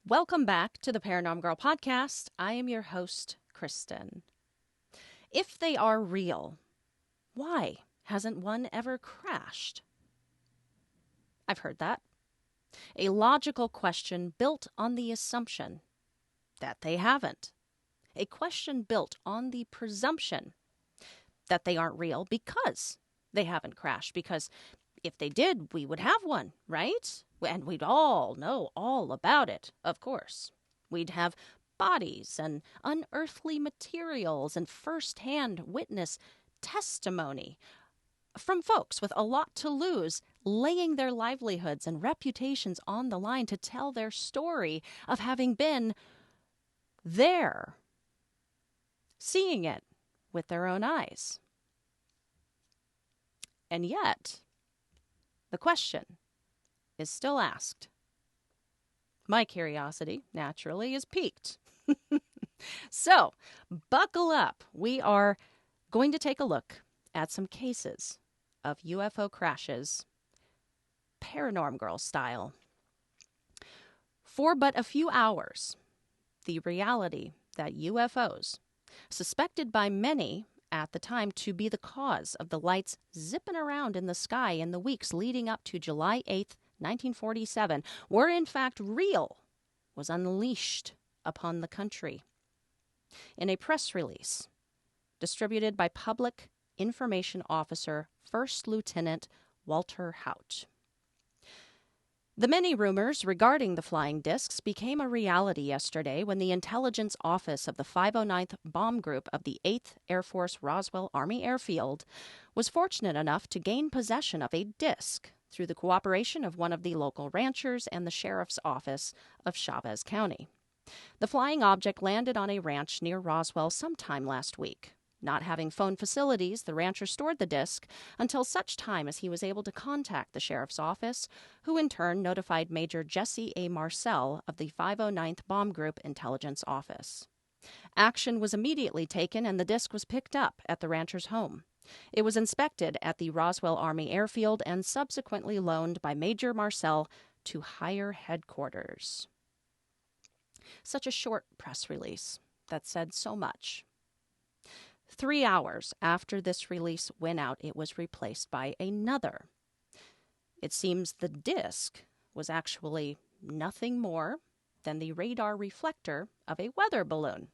Welcome back to the Paranormal Girl podcast. I am your host, Kristen. If they are real, why hasn't one ever crashed? I've heard that. A logical question built on the assumption that they haven't. A question built on the presumption that they aren't real because they haven't crashed. Because if they did, we would have one, right? And we'd all know all about it, of course. We'd have bodies and unearthly materials and first-hand witness testimony from folks with a lot to lose, laying their livelihoods and reputations on the line to tell their story of having been there, seeing it with their own eyes. And yet, the question is still asked. My curiosity, naturally, is piqued. So, buckle up. We are going to take a look at some cases of UFO crashes, Paranormal Girl style. For but a few hours, the reality that UFOs, suspected by many at the time to be the cause of the lights zipping around in the sky in the weeks leading up to July 8th, 1947, were in fact real, was unleashed upon the country. In a press release distributed by Public Information Officer First Lieutenant Walter Haut. The many rumors regarding the flying discs became a reality yesterday when the intelligence office of the 509th Bomb Group of the 8th Air Force Roswell Army Airfield was fortunate enough to gain possession of a disc through the cooperation of one of the local ranchers and the sheriff's office of Chavez County. The flying object landed on a ranch near Roswell sometime last week. Not having phone facilities, the rancher stored the disc until such time as he was able to contact the sheriff's office, who in turn notified Major Jesse A. Marcel of the 509th Bomb Group Intelligence Office. Action was immediately taken and the disc was picked up at the rancher's home. It was inspected at the Roswell Army Airfield and subsequently loaned by Major Marcel to higher headquarters. Such a short press release that said so much. 3 hours after this release went out, it was replaced by another. It seems the disc was actually nothing more than the radar reflector of a weather balloon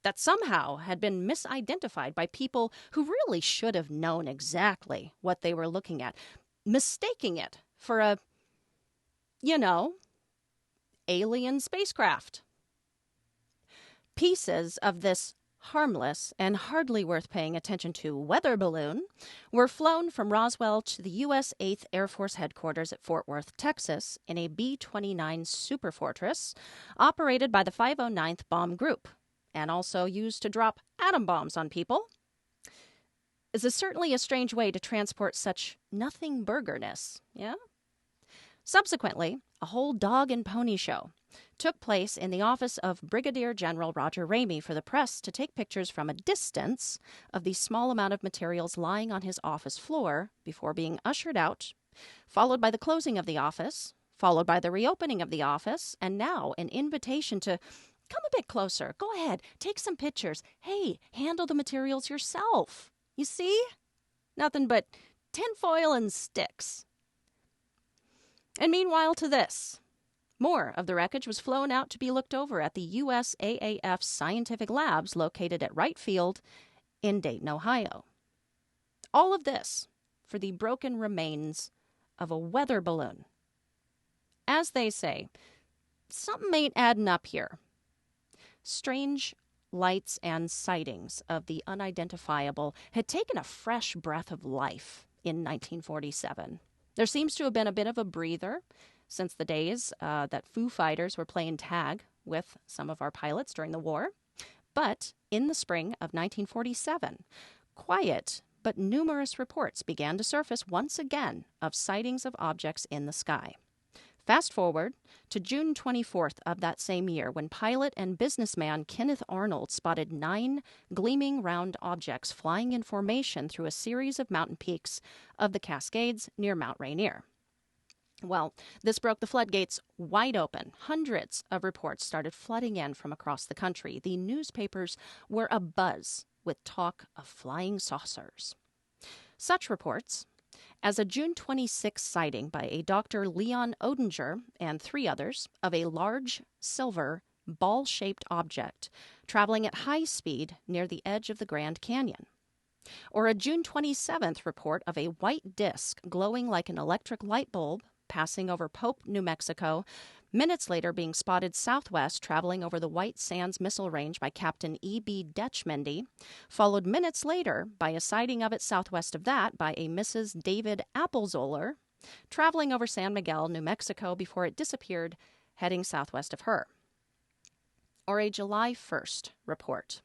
that somehow had been misidentified by people who really should have known exactly what they were looking at, mistaking it for a, alien spacecraft. Pieces of this harmless and hardly worth paying attention to weather balloon were flown from Roswell to the U.S. 8th Air Force Headquarters at Fort Worth, Texas, in a B-29 Superfortress operated by the 509th Bomb Group, and also used to drop atom bombs on people. This is certainly a strange way to transport such nothing burgerness, yeah? Subsequently, a whole dog and pony show took place in the office of Brigadier General Roger Ramey for the press to take pictures from a distance of the small amount of materials lying on his office floor before being ushered out, followed by the closing of the office, followed by the reopening of the office, and now an invitation to come a bit closer. Go ahead, take some pictures. Hey, handle the materials yourself. You see? Nothing but tinfoil and sticks. And meanwhile to this, more of the wreckage was flown out to be looked over at the USAAF scientific labs located at Wright Field in Dayton, Ohio. All of this for the broken remains of a weather balloon. As they say, something ain't adding up here. Strange lights and sightings of the unidentifiable had taken a fresh breath of life in 1947. There seems to have been a bit of a breather since the days that Foo Fighters were playing tag with some of our pilots during the war. But in the spring of 1947, quiet but numerous reports began to surface once again of sightings of objects in the sky. Fast forward to June 24th of that same year, when pilot and businessman Kenneth Arnold spotted 9 gleaming round objects flying in formation through a series of mountain peaks of the Cascades near Mount Rainier. Well, this broke the floodgates wide open. Hundreds of reports started flooding in from across the country. The newspapers were abuzz with talk of flying saucers. Such reports as a June 26 sighting by a Dr. Leon Odinger and 3 others of a large silver ball-shaped object traveling at high speed near the edge of the Grand Canyon. Or a June 27th report of a white disc glowing like an electric light bulb passing over Pope, New Mexico, minutes later being spotted southwest traveling over the White Sands Missile Range by Captain E.B. Detchmendy, followed minutes later by a sighting of it southwest of that by a Mrs. David Applezoller, traveling over San Miguel, New Mexico before it disappeared, heading southwest of her. Or a July 1st report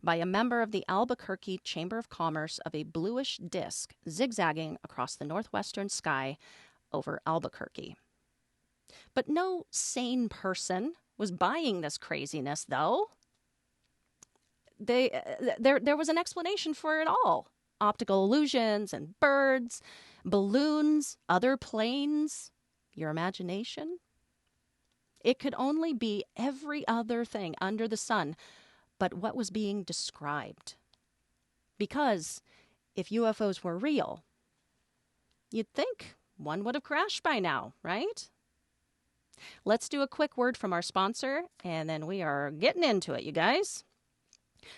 by a member of the Albuquerque Chamber of Commerce of a bluish disc zigzagging across the northwestern sky over Albuquerque. But no sane person was buying this craziness, though. There was an explanation for it all. Optical illusions and birds, balloons, other planes, your imagination. It could only be every other thing under the sun but what was being described. Because if UFOs were real, you'd think one would have crashed by now, right? Let's do a quick word from our sponsor, and then we are getting into it, you guys.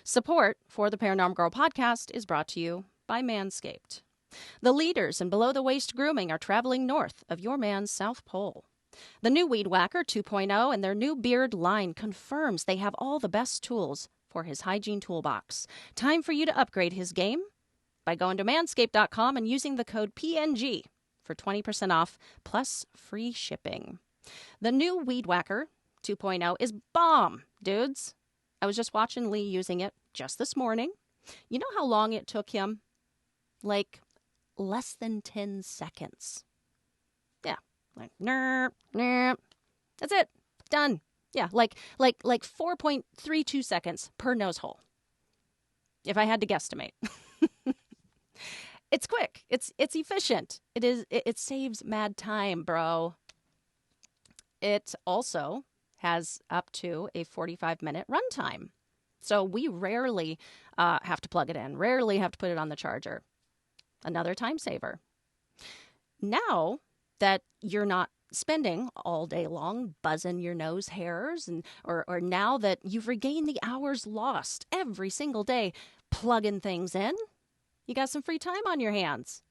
Support for the Paranormal Girl podcast is brought to you by Manscaped. The leaders in below-the-waist grooming are traveling north of your man's South Pole. The new Weed Whacker 2.0 and their new beard line confirms they have all the best tools for his hygiene toolbox. Time for you to upgrade his game by going to manscaped.com and using the code PNG for 20% off plus free shipping. The new Weed Whacker 2.0 is bomb, dudes. I was just watching Lee using it just this morning. You know how long it took him? Like less than 10 seconds. Yeah, like nerp, nerp. That's it. Done. Yeah, like 4.32 seconds per nose hole. If I had to guesstimate. It's quick. It's efficient. It saves mad time, bro. It also has up to a 45-minute runtime. So we rarely have to plug it in, rarely have to put it on the charger. Another time saver. Now that you're not spending all day long buzzing your nose hairs, or now that you've regained the hours lost every single day plugging things in, you got some free time on your hands.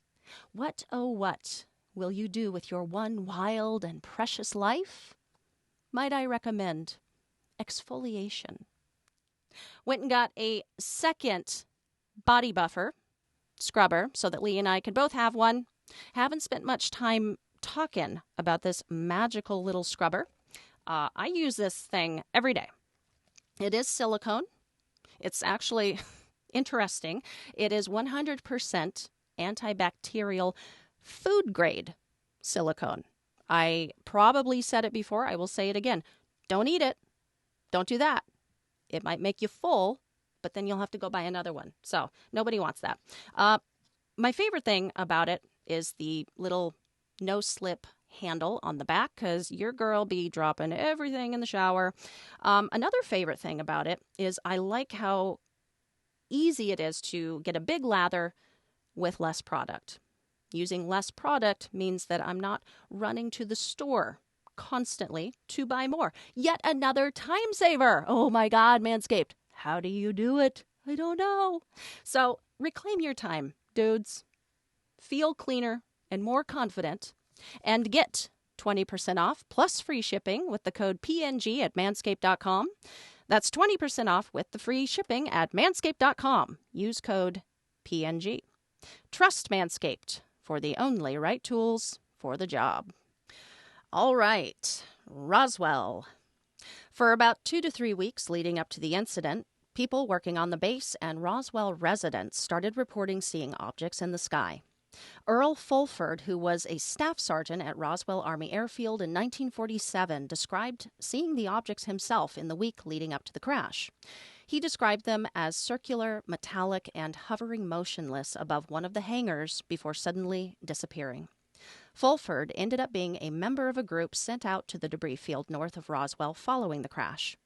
What, oh what, will you do with your one wild and precious life? Might I recommend exfoliation. Went and got a second body buffer scrubber so that Lee and I could both have one. Haven't spent much time talking about this magical little scrubber. I use this thing every day. It is silicone. It's actually interesting. It is 100% antibacterial food grade silicone. I probably said it before. I will say it again. Don't eat it. Don't do that. It might make you full, but then you'll have to go buy another one. So nobody wants that. My favorite thing about it is the little no-slip handle on the back, because your girl be dropping everything in the shower. Another favorite thing about it is I like how easy it is to get a big lather with less product. Using less product means that I'm not running to the store constantly to buy more. Yet another time saver. Oh my God, Manscaped. How do you do it? I don't know. So reclaim your time, dudes. Feel cleaner and more confident, and get 20% off plus free shipping with the code PNG at manscaped.com. That's 20% off with the free shipping at manscaped.com. Use code PNG. Trust Manscaped for the only right tools for the job. All right, Roswell. For about 2 to 3 weeks leading up to the incident, people working on the base and Roswell residents started reporting seeing objects in the sky. Earl Fulford, who was a staff sergeant at Roswell Army Airfield in 1947, described seeing the objects himself in the week leading up to the crash. He described them as circular, metallic, and hovering motionless above one of the hangars before suddenly disappearing. Fulford ended up being a member of a group sent out to the debris field north of Roswell following the crash.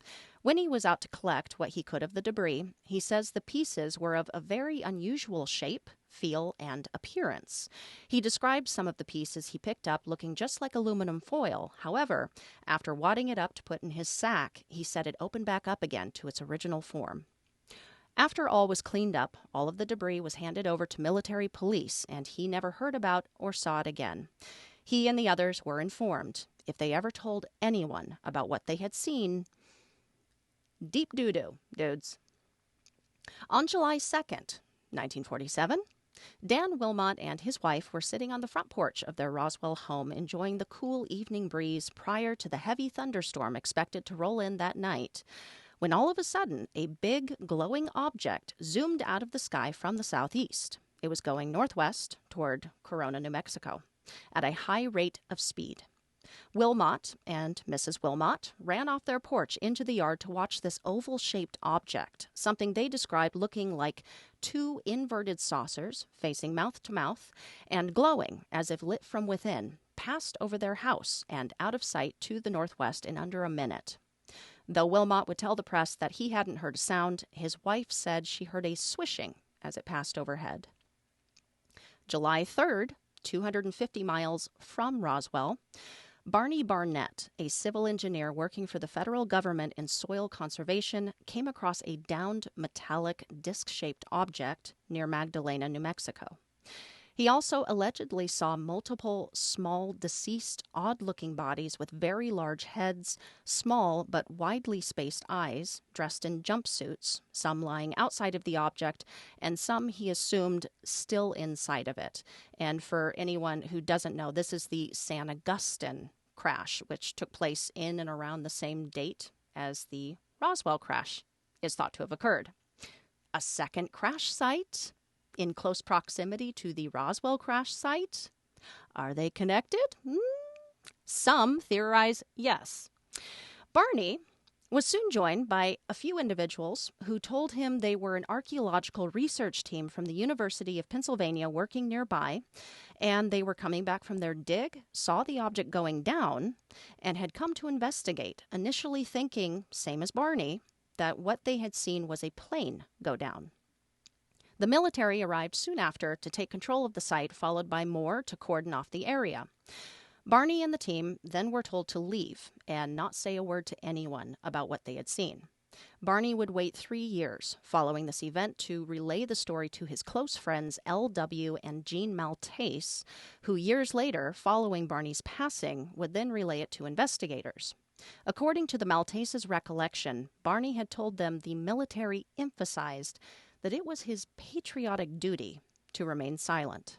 When he was out to collect what he could of the debris, he says the pieces were of a very unusual shape, feel, and appearance. He described some of the pieces he picked up looking just like aluminum foil. However, after wadding it up to put in his sack, he said it opened back up again to its original form. After all was cleaned up, all of the debris was handed over to military police, and he never heard about or saw it again. He and the others were informed. If they ever told anyone about what they had seen, deep doo-doo, dudes. On July 2nd, 1947, Dan Wilmot and his wife were sitting on the front porch of their Roswell home enjoying the cool evening breeze prior to the heavy thunderstorm expected to roll in that night, when all of a sudden a big glowing object zoomed out of the sky from the southeast. It was going northwest toward Corona, New Mexico, at a high rate of speed. Wilmot and Mrs. Wilmot ran off their porch into the yard to watch this oval-shaped object, something they described looking like two inverted saucers facing mouth to mouth and glowing as if lit from within, passed over their house and out of sight to the northwest in under a minute. Though Wilmot would tell the press that he hadn't heard a sound, his wife said she heard a swishing as it passed overhead. July 3rd, 250 miles from Roswell, Barney Barnett, a civil engineer working for the federal government in soil conservation, came across a downed metallic disc-shaped object near Magdalena, New Mexico. He also allegedly saw multiple small, deceased, odd-looking bodies with very large heads, small but widely spaced eyes, dressed in jumpsuits, some lying outside of the object, and some, he assumed, still inside of it. And for anyone who doesn't know, this is the San Agustin crash, which took place in and around the same date as the Roswell crash is thought to have occurred. A second crash site in close proximity to the Roswell crash site? Are they connected? Some theorize yes. Barney was soon joined by a few individuals who told him they were an archaeological research team from the University of Pennsylvania working nearby, and they were coming back from their dig, saw the object going down, and had come to investigate, initially thinking, same as Barney, that what they had seen was a plane go down. The military arrived soon after to take control of the site, followed by more to cordon off the area. Barney and the team then were told to leave and not say a word to anyone about what they had seen. Barney would wait 3 years following this event to relay the story to his close friends L.W. and Jean Maltese, who years later, following Barney's passing, would then relay it to investigators. According to the Maltese's recollection, Barney had told them the military emphasized that it was his patriotic duty to remain silent.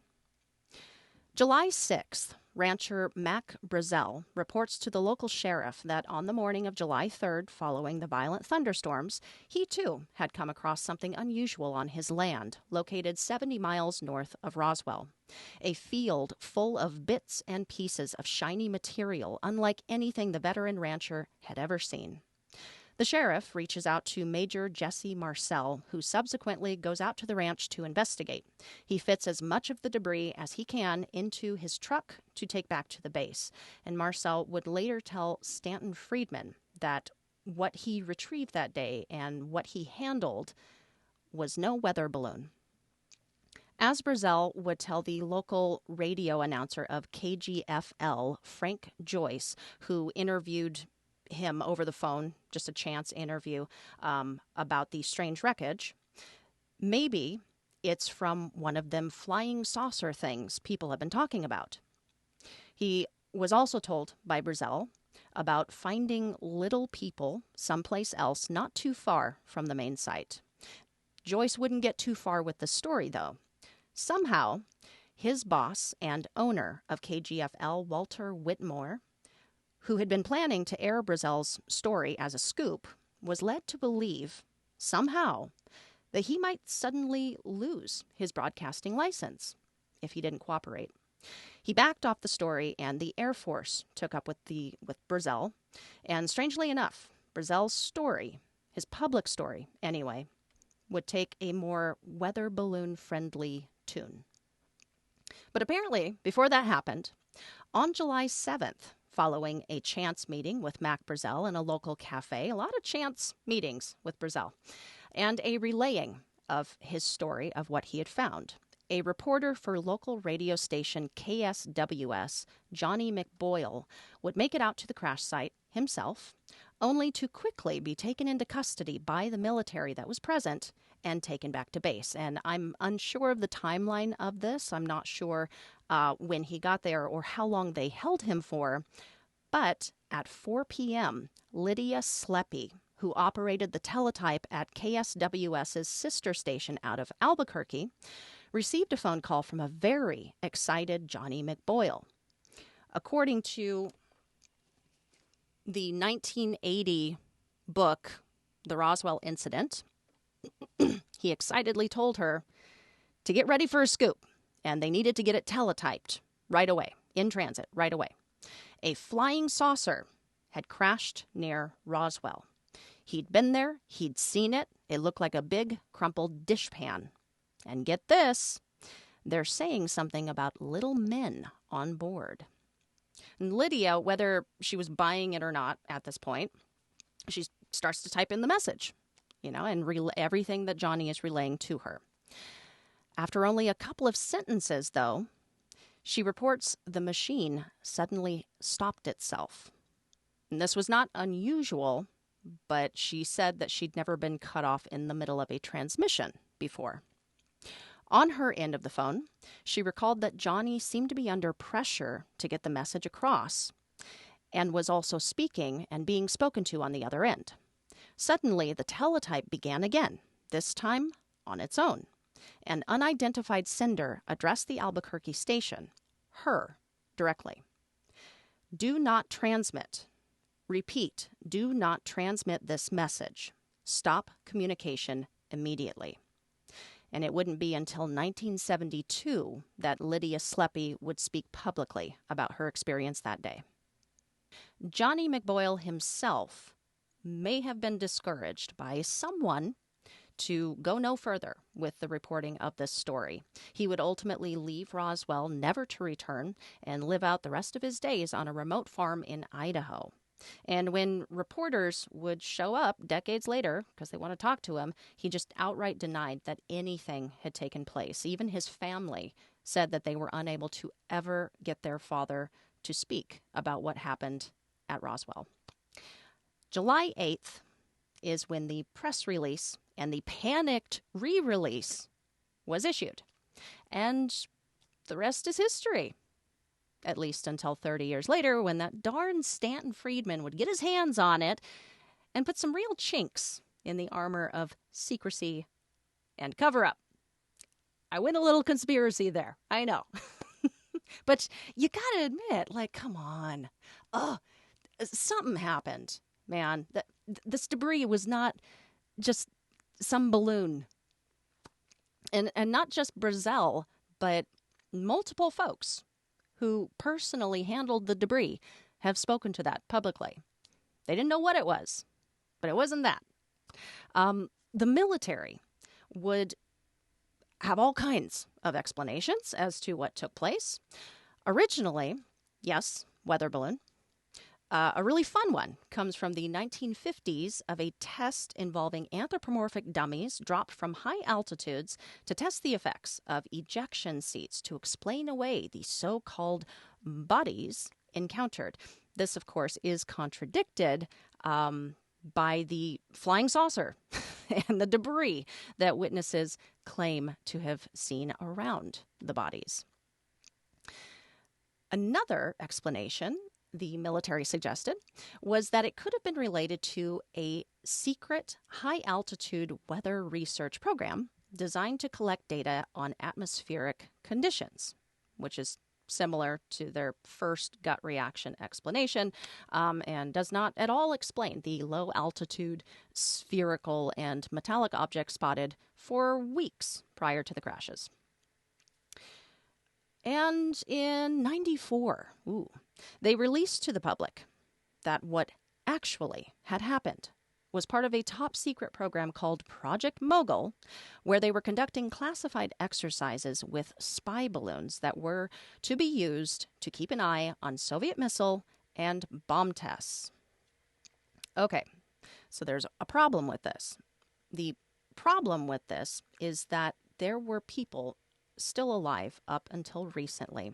July 6th, rancher Mac Brazel reports to the local sheriff that on the morning of July 3rd, following the violent thunderstorms, he too had come across something unusual on his land, located 70 miles north of Roswell. A field full of bits and pieces of shiny material, unlike anything the veteran rancher had ever seen. The sheriff reaches out to Major Jesse Marcel, who subsequently goes out to the ranch to investigate. He fits as much of the debris as he can into his truck to take back to the base, and Marcel would later tell Stanton Friedman that what he retrieved that day and what he handled was no weather balloon. As Brazel would tell the local radio announcer of KGFL, Frank Joyce, who interviewed him over the phone, just a chance interview, about the strange wreckage, maybe it's from one of them flying saucer things people have been talking about. He was also told by Brazel about finding little people someplace else not too far from the main site. Joyce wouldn't get too far with the story, though. Somehow, his boss and owner of KGFL, Walter Whitmore, who had been planning to air Brazel's story as a scoop, was led to believe, somehow, that he might suddenly lose his broadcasting license if he didn't cooperate. He backed off the story, and the Air Force took up with Brazel, and strangely enough, Brazel's story, his public story anyway, would take a more weather balloon-friendly tune. But apparently, before that happened, On July 7th, following a chance meeting with Mac Brazel in a local cafe, a lot of chance meetings with Brazel, and a relaying of his story of what he had found, a reporter for local radio station KSWS, Johnny McBoyle, would make it out to the crash site himself, only to quickly be taken into custody by the military that was present and taken back to base. And I'm unsure of the timeline of this. I'm not sure when he got there or how long they held him for. But at 4 p.m., Lydia Sleppy, who operated the teletype at KSWS's sister station out of Albuquerque, received a phone call from a very excited Johnny McBoyle. According to the 1980 book, The Roswell Incident, he excitedly told her to get ready for a scoop, and they needed to get it teletyped right away, in transit, right away. A flying saucer had crashed near Roswell. He'd been there, he'd seen it. It looked like a big, crumpled dishpan. And get this, they're saying something about little men on board. And Lydia, whether she was buying it or not at this point, she starts to type in the message, and everything that Johnny is relaying to her. After only a couple of sentences, though, she reports the machine suddenly stopped itself. And this was not unusual, but she said that she'd never been cut off in the middle of a transmission before. On her end of the phone, she recalled that Johnny seemed to be under pressure to get the message across and was also speaking and being spoken to on the other end. Suddenly, the teletype began again, this time on its own. An unidentified sender addressed the Albuquerque station, her, directly. Do not transmit. Repeat, do not transmit this message. Stop communication immediately. And it wouldn't be until 1972 that Lydia Sleppy would speak publicly about her experience that day. Johnny McBoyle himself may have been discouraged by someone to go no further with the reporting of this story. He would ultimately leave Roswell, never to return, and live out the rest of his days on a remote farm in Idaho. And when reporters would show up decades later, because they want to talk to him, he just outright denied that anything had taken place. Even his family said that they were unable to ever get their father to speak about what happened at Roswell. July 8th is when the press release and the panicked re-release was issued. And the rest is history. At least until 30 years later, when that darn Stanton Friedman would get his hands on it and put some real chinks in the armor of secrecy and cover-up. I went a little conspiracy there, I know. But you gotta admit, come on. Something happened, man. This debris was not just some balloon. And not just Brazel, but multiple folks who personally handled the debris have spoken to that publicly. They didn't know what it was, but it wasn't that. The military would have all kinds of explanations as to what took place. Originally, yes, weather balloon. A really fun one comes from the 1950s of a test involving anthropomorphic dummies dropped from high altitudes to test the effects of ejection seats to explain away the so-called bodies encountered. This, of course, is contradicted by the flying saucer and the debris that witnesses claim to have seen around the bodies. Another explanation the military suggested was that it could have been related to a secret high-altitude weather research program designed to collect data on atmospheric conditions, which is similar to their first gut reaction explanation, and does not at all explain the low-altitude spherical and metallic objects spotted for weeks prior to the crashes. And in 94, they released to the public that what actually had happened was part of a top-secret program called Project Mogul, where they were conducting classified exercises with spy balloons that were to be used to keep an eye on Soviet missile and bomb tests. Okay, so there's a problem with this. The problem with this is that there were people still alive up until recently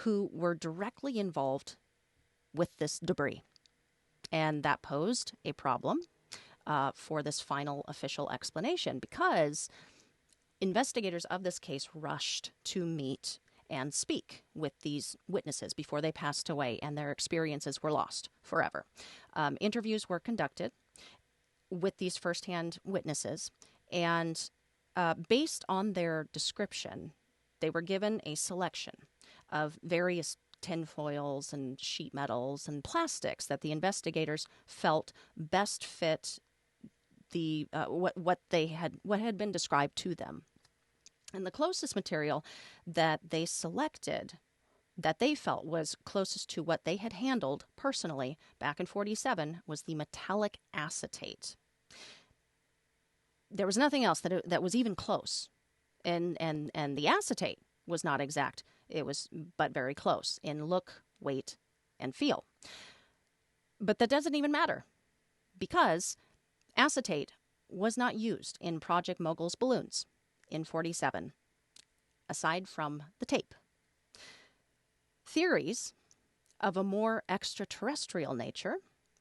who were directly involved with this debris. And that posed a problem for this final official explanation, because investigators of this case rushed to meet and speak with these witnesses before they passed away and their experiences were lost forever. Interviews were conducted with these firsthand witnesses, and based on their description, they were given a selection of various tinfoils and sheet metals and plastics that the investigators felt best fit the what had been described to them. And the closest material that they selected, that they felt was closest to what they had handled personally back in 47, was the metallic acetate. There was nothing else that was even close, and the acetate was not exact. It was but very close in look, weight, and feel. But that doesn't even matter, because acetate was not used in Project Mogul's balloons in 47, aside from the tape. Theories of a more extraterrestrial nature,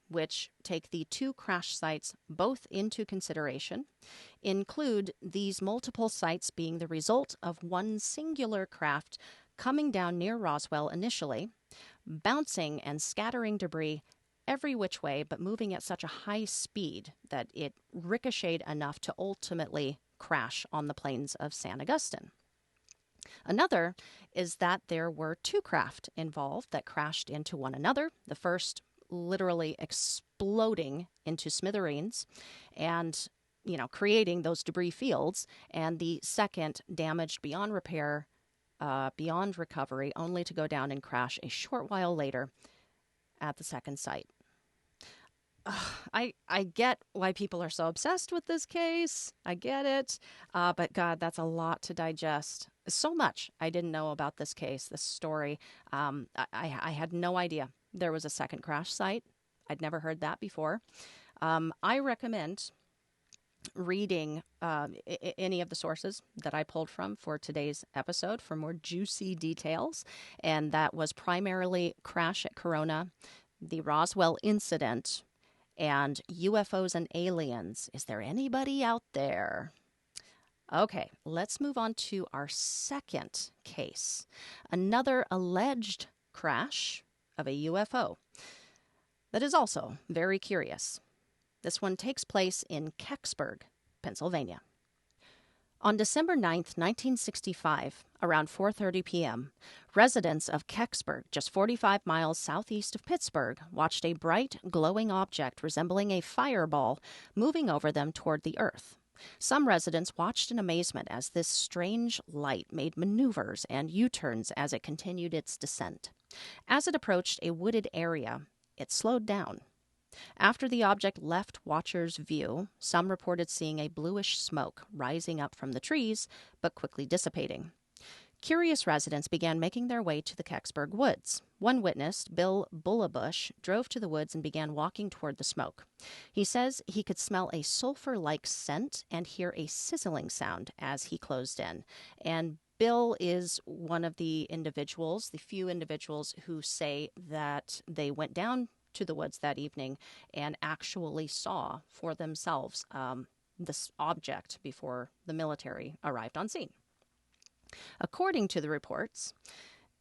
which take the two crash sites both into consideration, include these multiple sites being the result of one singular craft coming down near Roswell initially, bouncing and scattering debris every which way, but moving at such a high speed that it ricocheted enough to ultimately crash on the plains of San Agustin. Another is that there were two craft involved that crashed into one another, the first literally exploding into smithereens and, creating those debris fields, and the second damaged beyond repair, beyond recovery, only to go down and crash a short while later at the second site. I get why people are so obsessed with this case. I get it. But God, that's a lot to digest. So much I didn't know about this case, this story. I had no idea there was a second crash site. I'd never heard that before. I recommend reading any of the sources that I pulled from for today's episode for more juicy details. And that was primarily Crash at Corona, the Roswell incident, and UFOs and aliens. Is there anybody out there? Okay, let's move on to our second case. Another alleged crash of a UFO that is also very curious. This one takes place in Kecksburg, Pennsylvania. On December 9th, 1965, around 4:30 p.m., residents of Kecksburg, just 45 miles southeast of Pittsburgh, watched a bright, glowing object resembling a fireball moving over them toward the earth. Some residents watched in amazement as this strange light made maneuvers and U-turns as it continued its descent. As it approached a wooded area, it slowed down. After the object left watchers' view, some reported seeing a bluish smoke rising up from the trees, but quickly dissipating. Curious residents began making their way to the Kecksburg woods. One witness, Bill Bullabush, drove to the woods and began walking toward the smoke. He says he could smell a sulfur-like scent and hear a sizzling sound as he closed in. And Bill is one of the individuals, the few individuals who say that they went down to the woods that evening and actually saw for themselves this object before the military arrived on scene. According to the reports,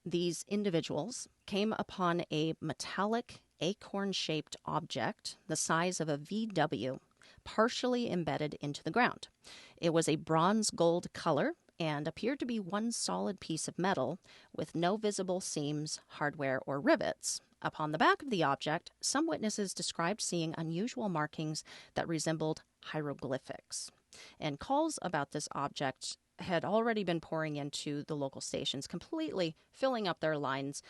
these individuals came upon a metallic acorn-shaped object the size of a VW, partially embedded into the ground. It was a bronze-gold color and appeared to be one solid piece of metal with no visible seams, hardware, or rivets. Upon the back of the object, some witnesses described seeing unusual markings that resembled hieroglyphics. And calls about this object had already been pouring into the local stations, completely filling up their lines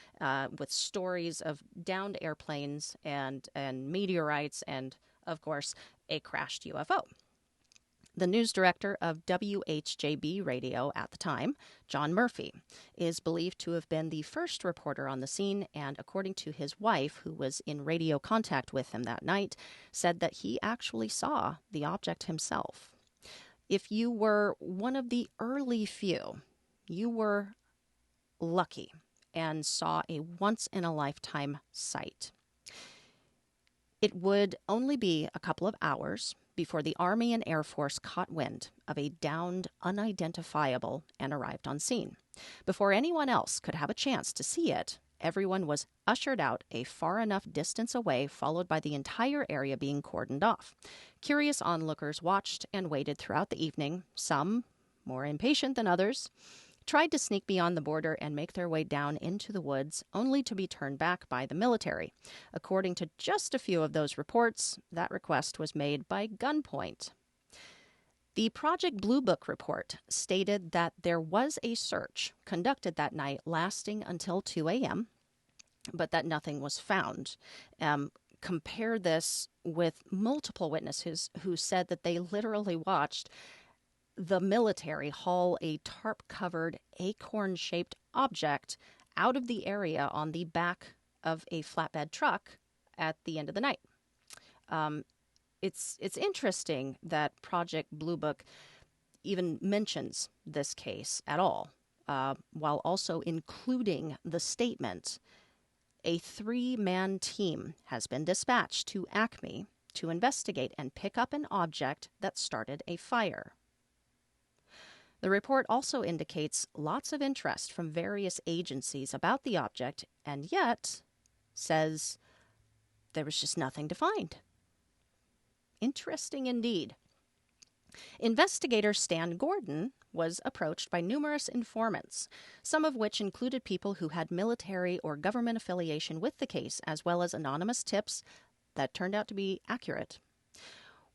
with stories of downed airplanes and meteorites and, of course, a crashed UFO. The news director of WHJB radio at the time, John Murphy, is believed to have been the first reporter on the scene, and according to his wife, who was in radio contact with him that night, said that he actually saw the object himself. If you were one of the early few, you were lucky and saw a once-in-a-lifetime sight. It would only be a couple of hours before the Army and Air Force caught wind of a downed unidentifiable and arrived on scene. Before anyone else could have a chance to see it, everyone was ushered out a far enough distance away, followed by the entire area being cordoned off. Curious onlookers watched and waited throughout the evening, some more impatient than others, tried to sneak beyond the border and make their way down into the woods, only to be turned back by the military. According to just a few of those reports, that request was made by gunpoint. The Project Blue Book report stated that there was a search conducted that night lasting until 2 a.m., but that nothing was found. Compare this with multiple witnesses who said that they literally watched the military haul a tarp-covered, acorn-shaped object out of the area on the back of a flatbed truck at the end of the night. It's interesting that Project Blue Book even mentions this case at all, while also including the statement, a 3-man team has been dispatched to Acme to investigate and pick up an object that started a fire. The report also indicates lots of interest from various agencies about the object, and yet says there was just nothing to find. Interesting indeed. Investigator Stan Gordon was approached by numerous informants, some of which included people who had military or government affiliation with the case, as well as anonymous tips that turned out to be accurate.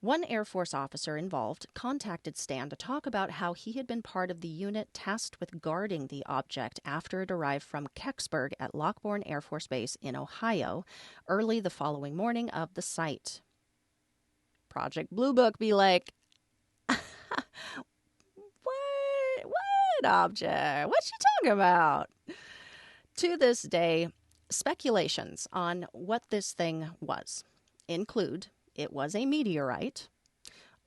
One Air Force officer involved contacted Stan to talk about how he had been part of the unit tasked with guarding the object after it arrived from Kecksburg at Lockbourne Air Force Base in Ohio early the following morning of the site. Project Blue Book be like, what object? What you talking about? To this day, speculations on what this thing was include it was a meteorite,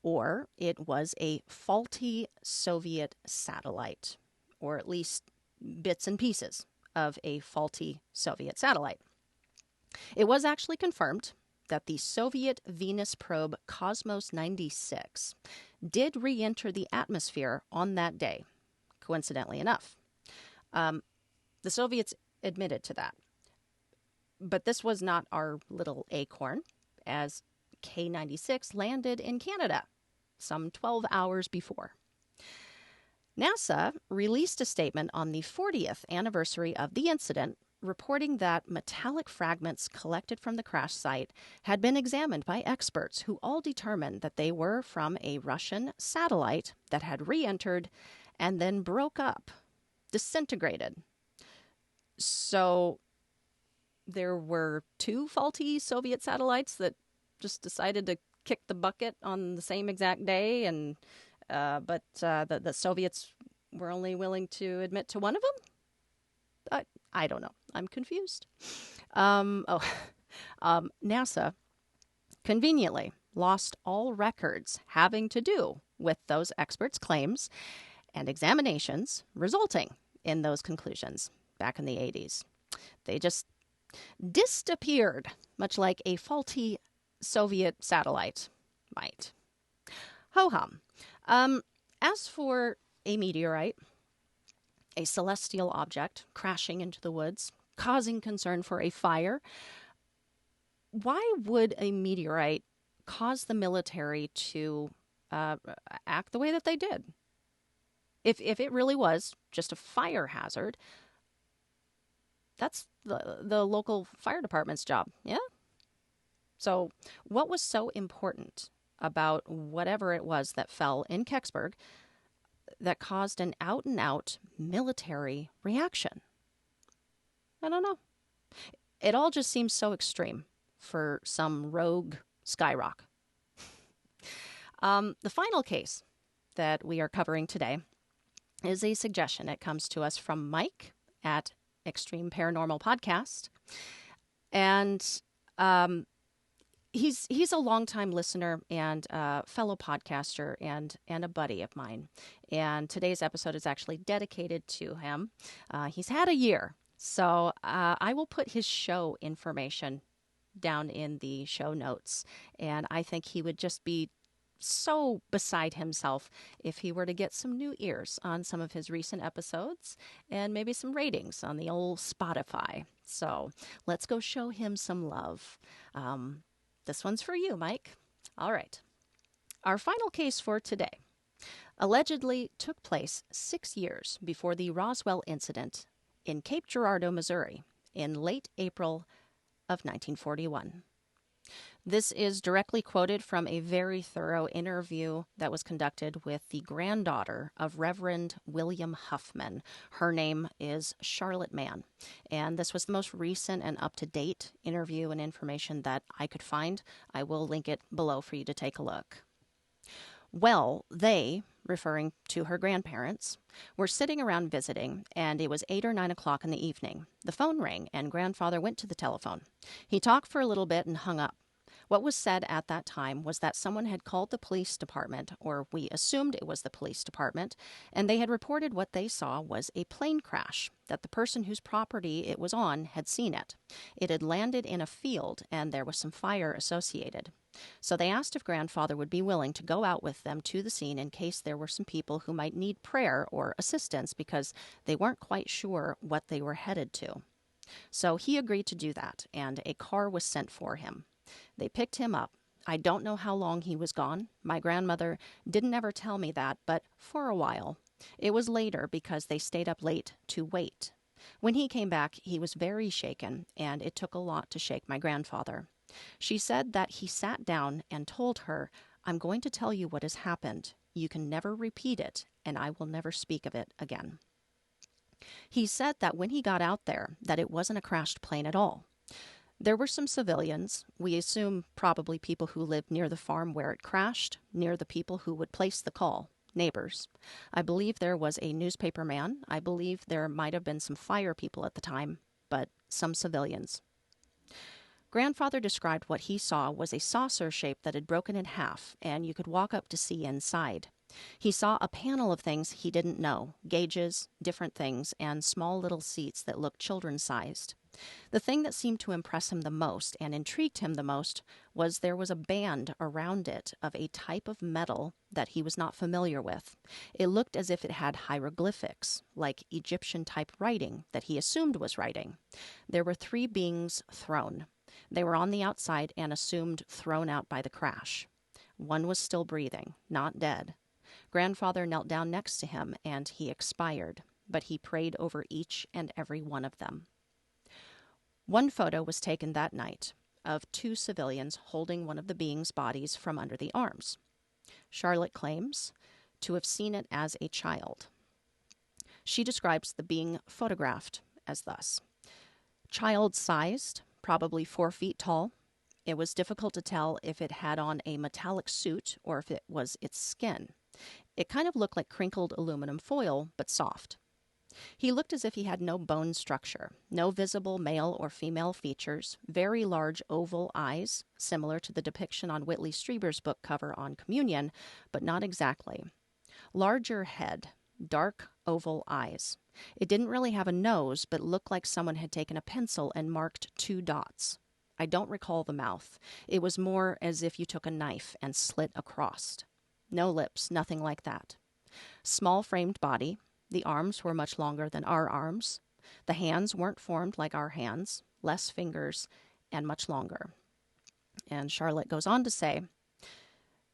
or it was a faulty Soviet satellite, or at least bits and pieces of a faulty Soviet satellite. It was actually confirmed that the Soviet Venus probe Cosmos 96 did re-enter the atmosphere on that day, coincidentally enough. The Soviets admitted to that. But this was not our little acorn, as K-96 landed in Canada some 12 hours before. NASA released a statement on the 40th anniversary of the incident, reporting that metallic fragments collected from the crash site had been examined by experts who all determined that they were from a Russian satellite that had re-entered and then broke up, disintegrated. So there were 2 faulty Soviet satellites that just decided to kick the bucket on the same exact day, and but the Soviets were only willing to admit to one of them? I don't know. I'm confused. NASA conveniently lost all records having to do with those experts' claims and examinations resulting in those conclusions back in the 80s. They just disappeared, much like a faulty Soviet satellite might. Ho-hum. As for a meteorite, a celestial object crashing into the woods, causing concern for a fire, why would a meteorite cause the military to act the way that they did? If it really was just a fire hazard, that's the local fire department's job, yeah? So what was so important about whatever it was that fell in Kecksburg that caused an out-and-out military reaction? I don't know. It all just seems so extreme for some rogue skyrock. The final case that we are covering today is a suggestion. It comes to us from Mike at Extreme Paranormal Podcast. And he's a longtime listener and fellow podcaster and a buddy of mine. And today's episode is actually dedicated to him. He's had a year, so I will put his show information down in the show notes. And I think he would just be so beside himself if he were to get some new ears on some of his recent episodes and maybe some ratings on the old Spotify. So let's go show him some love. This one's for you, Mike. All right. Our final case for today allegedly took place 6 years before the Roswell incident in Cape Girardeau, Missouri, in late April of 1941. This is directly quoted from a very thorough interview that was conducted with the granddaughter of Reverend William Huffman. Her name is Charlotte Mann, and this was the most recent and up-to-date interview and information that I could find. I will link it below for you to take a look. Well, they, referring to her grandparents, were sitting around visiting, and it was 8 or 9 o'clock in the evening. The phone rang, and grandfather went to the telephone. He talked for a little bit and hung up. What was said at that time was that someone had called the police department, or we assumed it was the police department, and they had reported what they saw was a plane crash, that the person whose property it was on had seen it. It had landed in a field, and there was some fire associated. So they asked if grandfather would be willing to go out with them to the scene in case there were some people who might need prayer or assistance because they weren't quite sure what they were headed to. So he agreed to do that, and a car was sent for him. They picked him up. I don't know how long he was gone. My grandmother didn't ever tell me that, but for a while. It was later because they stayed up late to wait. When he came back, he was very shaken, and it took a lot to shake my grandfather. She said that he sat down and told her, "I'm going to tell you what has happened. You can never repeat it, and I will never speak of it again." He said that when he got out there, that it wasn't a crashed plane at all. There were some civilians, we assume probably people who lived near the farm where it crashed, near the people who would place the call, neighbors. I believe there was a newspaper man. I believe there might have been some fire people at the time, but some civilians. Grandfather described what he saw was a saucer shape that had broken in half, and you could walk up to see inside. He saw a panel of things he didn't know, gauges, different things, and small little seats that looked children-sized. The thing that seemed to impress him the most and intrigued him the most was there was a band around it of a type of metal that he was not familiar with. It looked as if it had hieroglyphics, like Egyptian-type writing that he assumed was writing. There were 3 beings thrown. They were on the outside and assumed thrown out by the crash. One was still breathing, not dead. Grandfather knelt down next to him, and he expired, but he prayed over each and every one of them. One photo was taken that night of 2 civilians holding one of the beings' bodies from under the arms. Charlotte claims to have seen it as a child. She describes the being photographed as thus: child-sized, probably 4 feet tall. It was difficult to tell if it had on a metallic suit or if it was its skin. It kind of looked like crinkled aluminum foil, but soft. He looked as if he had no bone structure, no visible male or female features, very large oval eyes, similar to the depiction on Whitley Strieber's book cover on Communion, but not exactly. Larger head, dark oval eyes. It didn't really have a nose, but looked like someone had taken a pencil and marked 2 dots. I don't recall the mouth. It was more as if you took a knife and slit across. No lips, nothing like that. Small framed body. The arms were much longer than our arms. The hands weren't formed like our hands, less fingers, and much longer. And Charlotte goes on to say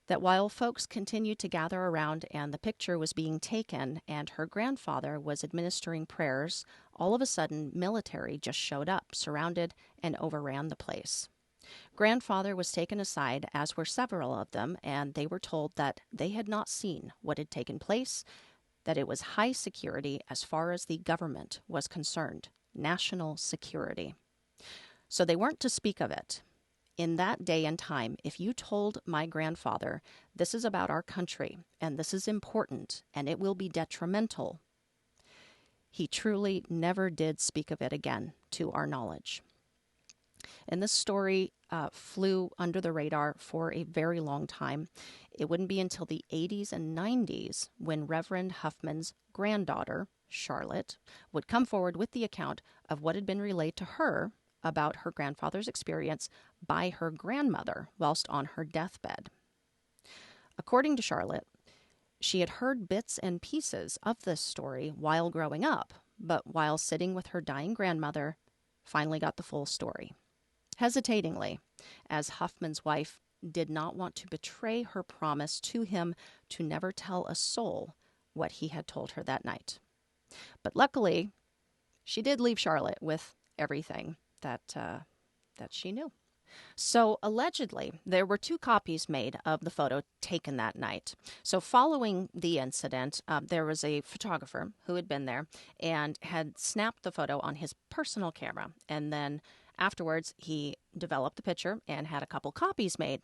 that while folks continued to gather around and the picture was being taken and her grandfather was administering prayers, all of a sudden military just showed up, surrounded, and overran the place. Grandfather was taken aside, as were several of them, and they were told that they had not seen what had taken place, that it was high security as far as the government was concerned, national security. So they weren't to speak of it. in that day and time, if you told my grandfather, this is about our country and this is important and it will be detrimental, he truly never did speak of it again to our knowledge. And this story flew under the radar for a very long time. It wouldn't be until the 80s and 90s when Reverend Huffman's granddaughter, Charlotte, would come forward with the account of what had been relayed to her about her grandfather's experience by her grandmother whilst on her deathbed. According to Charlotte, she had heard bits and pieces of this story while growing up, but while sitting with her dying grandmother, finally got the full story. Hesitatingly, as Huffman's wife did not want to betray her promise to him to never tell a soul what he had told her that night. But luckily, she did leave Charlotte with everything that she knew. So allegedly, there were 2 copies made of the photo taken that night. So following the incident, there was a photographer who had been there and had snapped the photo on his personal camera. And then afterwards, he developed the picture and had a couple copies made.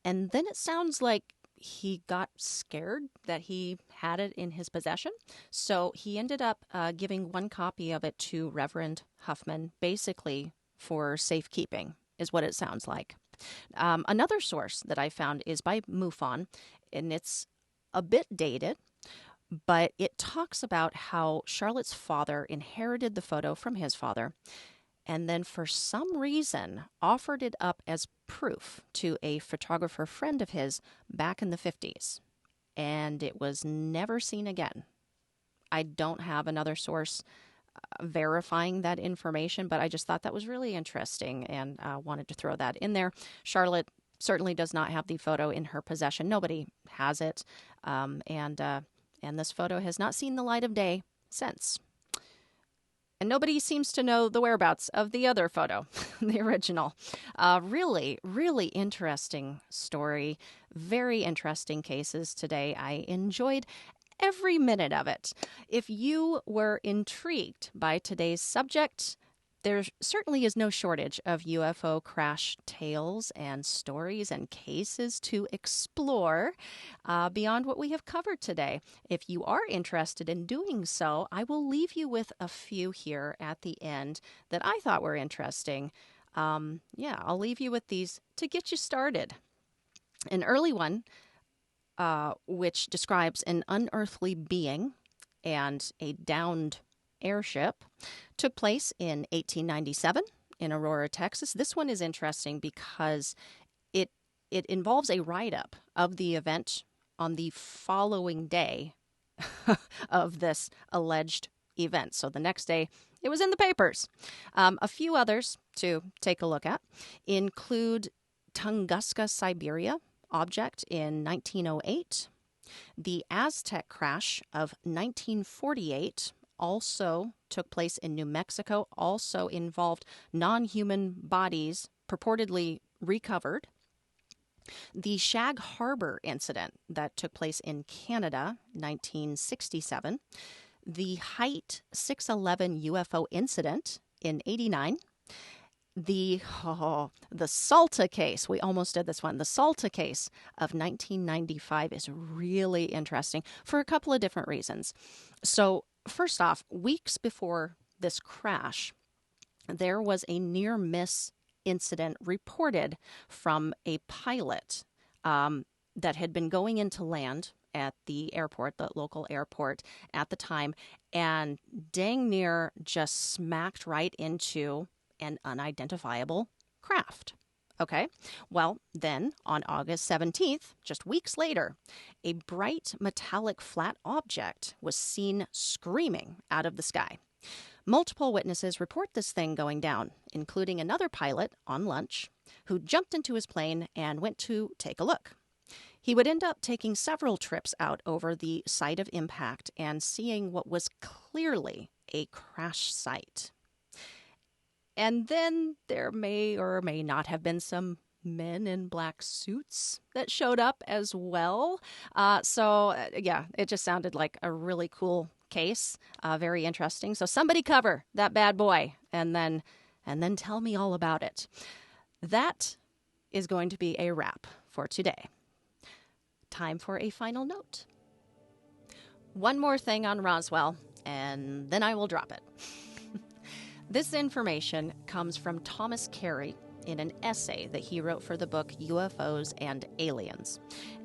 And then it sounds like he got scared that he had it in his possession. So he ended up giving 1 copy of it to Reverend Huffman, basically for safekeeping, is what it sounds like. Another source that I found is by MUFON, and it's a bit dated, but it talks about how Charlotte's father inherited the photo from his father, and then for some reason offered it up as proof to a photographer friend of his back in the 50s, and it was never seen again. I don't have another source verifying that information, but I just thought that was really interesting and wanted to throw that in there. Charlotte certainly does not have the photo in her possession. Nobody has it, and this photo has not seen the light of day since. And nobody seems to know the whereabouts of the other photo, the original. Really, really interesting story. Very interesting cases today. I enjoyed every minute of it. If you were intrigued by today's subject, there certainly is no shortage of UFO crash tales and stories and cases to explore beyond what we have covered today. If you are interested in doing so, I will leave you with a few here at the end that I thought were interesting. I'll leave you with these to get you started. An early one, which describes an unearthly being and a downed airship, took place in 1897 in Aurora, Texas. This one is interesting because it involves a write-up of the event on the following day of this alleged event. So the next day, it was in the papers. A few others to take a look at include Tunguska, Siberia object in 1908, the Aztec crash of 1948 also took place in New Mexico, also involved non-human bodies purportedly recovered. The Shag Harbor incident that took place in Canada, 1967. The Height 611 UFO incident in 89. The Salta case, we almost did this one. The Salta case of 1995 is really interesting for a couple of different reasons. So, first off, weeks before this crash, there was a near-miss incident reported from a pilot that had been going into land at the airport, the local airport at the time, and dang near just smacked right into an unidentifiable craft. Okay, well, then on August 17th, just weeks later, a bright metallic flat object was seen screaming out of the sky. Multiple witnesses report this thing going down, including another pilot on lunch who jumped into his plane and went to take a look. He would end up taking several trips out over the site of impact and seeing what was clearly a crash site. And then there may or may not have been some men in black suits that showed up as well. It just sounded like a really cool case, very interesting. So somebody cover that bad boy and then tell me all about it. That is going to be a wrap for today. Time for a final note. One more thing on Roswell, and then I will drop it. This information comes from Thomas Carey in an essay that he wrote for the book UFOs and Aliens.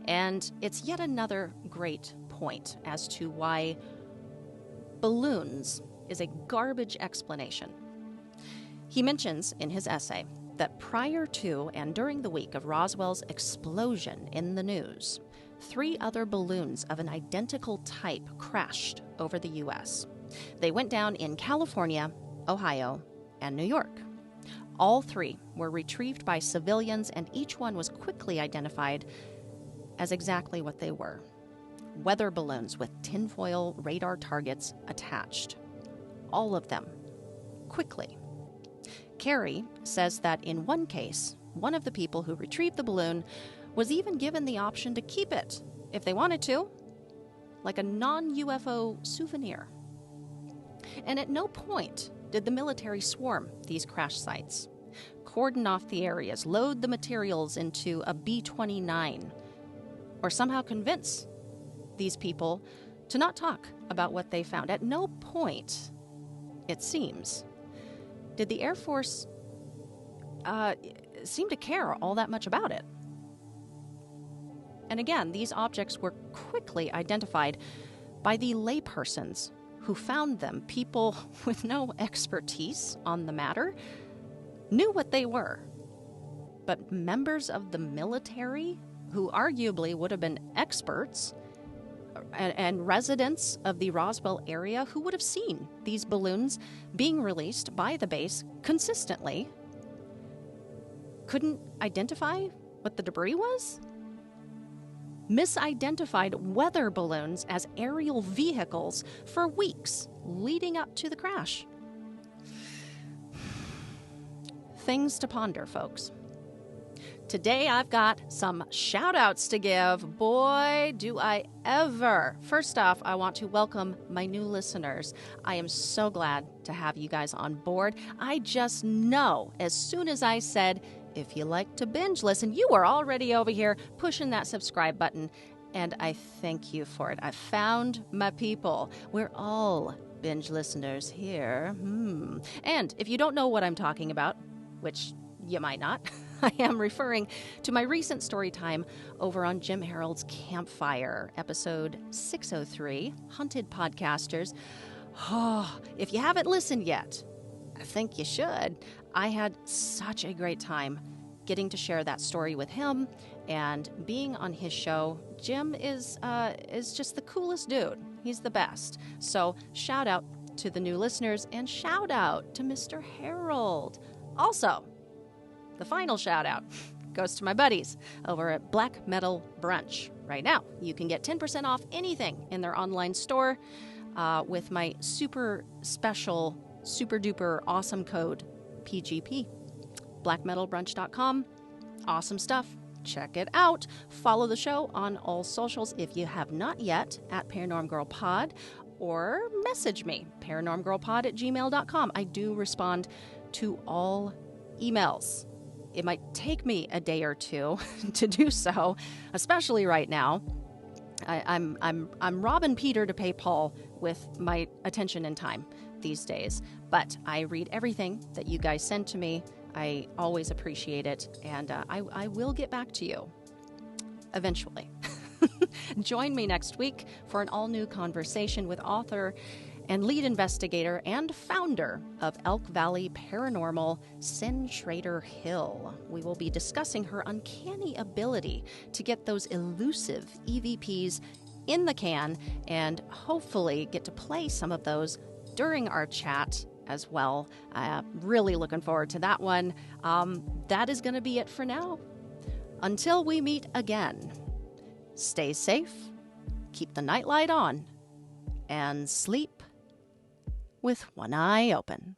And it's yet another great point as to why balloons is a garbage explanation. He mentions in his essay that prior to and during the week of Roswell's explosion in the news, 3 other balloons of an identical type crashed over the U.S. They went down in California, Ohio, and New York. All 3 were retrieved by civilians, and each one was quickly identified as exactly what they were: weather balloons with tinfoil radar targets attached. All of them, quickly. Carey says that in one case, one of the people who retrieved the balloon was even given the option to keep it if they wanted to, like a non-UFO souvenir. And at no point did the military swarm these crash sites, cordon off the areas, load the materials into a B-29, or somehow convince these people to not talk about what they found. At no point, it seems, did the Air Force seem to care all that much about it. And again, these objects were quickly identified by the laypersons who found them. People with no expertise on the matter knew what they were. But members of the military, who arguably would have been experts, and residents of the Roswell area who would have seen these balloons being released by the base consistently, couldn't identify what the debris was? Misidentified weather balloons as aerial vehicles for weeks leading up to the crash. Things to ponder, folks. Today I've got some shout-outs to give. Boy, do I ever. First off, I want to welcome my new listeners. I am so glad to have you guys on board. I just know as soon as I said, if you like to binge listen, you are already over here pushing that subscribe button, and I thank you for it. I found my people. We're all binge listeners here. And if you don't know what I'm talking about, which you might not, I am referring to my recent story time over on Jim Harold's Campfire, episode 603, Hunted Podcasters. Oh, if you haven't listened yet, I think you should. I had such a great time getting to share that story with him and being on his show. Jim is just the coolest dude. He's the best. So shout out to the new listeners and shout out to Mr. Harold. Also, the final shout out goes to my buddies over at Black Metal Brunch. Right now, you can get 10% off anything in their online store with my super special, super duper awesome code PGP. BlackMetalBrunch.com. Awesome stuff. Check it out. Follow the show on all socials if you have not yet at ParanormGirlPod, or message me, paranormgirlpod@gmail.com. I do respond to all emails. It might take me a day or two to do so, especially right now. I'm robbing Peter to pay Paul with my attention and time these days. But I read everything that you guys send to me. I always appreciate it, and I will get back to you eventually. Join me next week for an all-new conversation with author and lead investigator and founder of Elk Valley Paranormal, Sin Schrader Hill. We will be discussing her uncanny ability to get those elusive EVPs in the can and hopefully get to play some of those during our chat as well. Really looking forward to that one. That is going to be it for now. Until we meet again, stay safe, keep the nightlight on, and sleep with one eye open.